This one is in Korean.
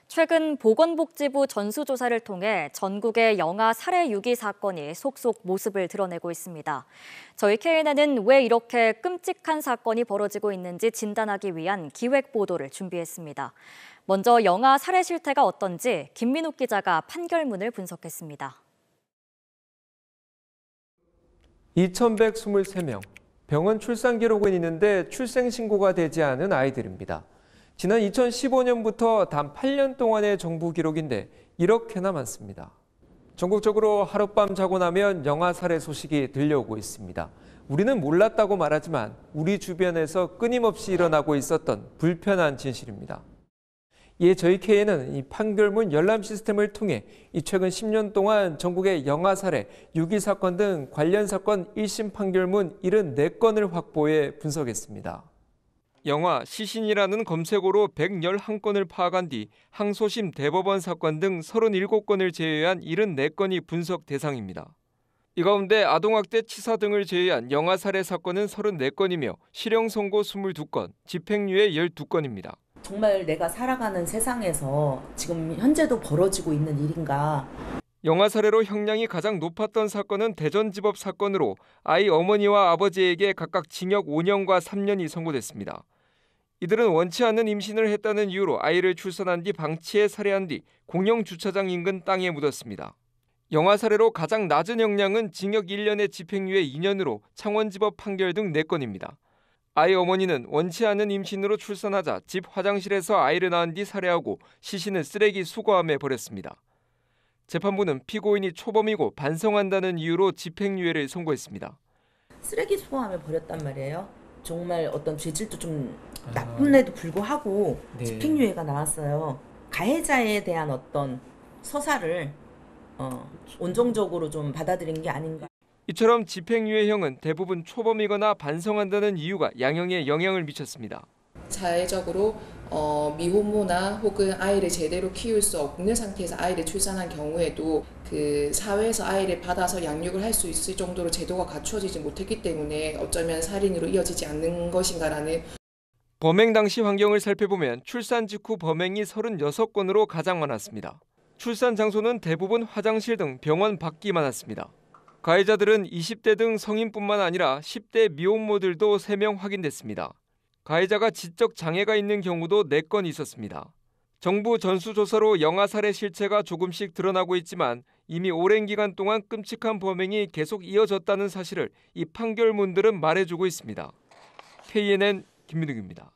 최근 보건복지부 전수조사를 통해 전국의 영아 살해 유기 사건이 속속 모습을 드러내고 있습니다. 저희 KNN은 왜 이렇게 끔찍한 사건이 벌어지고 있는지 진단하기 위한 기획 보도를 준비했습니다. 먼저 영아 살해 실태가 어떤지 김민욱 기자가 판결문을 분석했습니다. 2,123명, 병원 출산 기록은 있는데 출생 신고가 되지 않은 아이들입니다. 지난 2015년부터 단 8년 동안의 정부 기록인데 이렇게나 많습니다. 전국적으로 하룻밤 자고 나면 영아 살해 소식이 들려오고 있습니다. 우리는 몰랐다고 말하지만 우리 주변에서 끊임없이 일어나고 있었던 불편한 진실입니다. 이에 저희 K는 이 판결문 열람 시스템을 통해 이 최근 10년 동안 전국의 영아 살해, 유기 사건 등 관련 사건 1심 판결문 74건을 확보해 분석했습니다. 영아 시신이라는 검색어로 111건을 파악한 뒤 항소심 대법원 사건 등 37건을 제외한 74건이 분석 대상입니다. 이 가운데 아동학대 치사 등을 제외한 영아 살해 사건은 34건이며 실형 선고 22건, 집행유예 12건입니다. 정말 내가 살아가는 세상에서 지금 현재도 벌어지고 있는 일인가. 영아 살해로 형량이 가장 높았던 사건은 대전지법 사건으로 아이 어머니와 아버지에게 각각 징역 5년과 3년이 선고됐습니다. 이들은 원치 않는 임신을 했다는 이유로 아이를 출산한 뒤 방치해 살해한 뒤 공영 주차장 인근 땅에 묻었습니다. 영아 살해로 가장 낮은 형량은 징역 1년에 집행유예 2년으로 창원지법 판결 등 4건입니다. 아이 어머니는 원치 않는 임신으로 출산하자 집 화장실에서 아이를 낳은 뒤 살해하고 시신을 쓰레기 수거함에 버렸습니다. 재판부는 피고인이 초범이고 반성한다는 이유로 집행유예를 선고했습니다. 쓰레기 수거함에 버렸단 말이에요. 정말 어떤 죄질도 좀 나쁨에도 불구하고 집행유예가 나왔어요. 가해자에 대한 어떤 서사를 온정적으로 좀 받아들인 게 아닌가. 이처럼 집행유예형은 대부분 초범이거나 반성한다는 이유가 양형에 영향을 미쳤습니다. 자해적으로 미혼모나 혹은 아이를 제대로 키울 수 없는 상태에서 아이를 출산한 경우에도 그 사회에서 아이를 받아서 양육을 할 수 있을 정도로 제도가 갖추어지지 못했기 때문에 어쩌면 살인으로 이어지지 않는 것인가라는. 범행 당시 환경을 살펴보면 출산 직후 범행이 36건으로 가장 많았습니다. 출산 장소는 대부분 화장실 등 병원 밖이 많았습니다. 가해자들은 20대 등 성인뿐만 아니라 10대 미혼모들도 3명 확인됐습니다. 가해자가 지적 장애가 있는 경우도 4건 있었습니다. 정부 전수조사로 영아 살해 실체가 조금씩 드러나고 있지만 이미 오랜 기간 동안 끔찍한 범행이 계속 이어졌다는 사실을 이 판결문들은 말해주고 있습니다. KNN 김민욱입니다.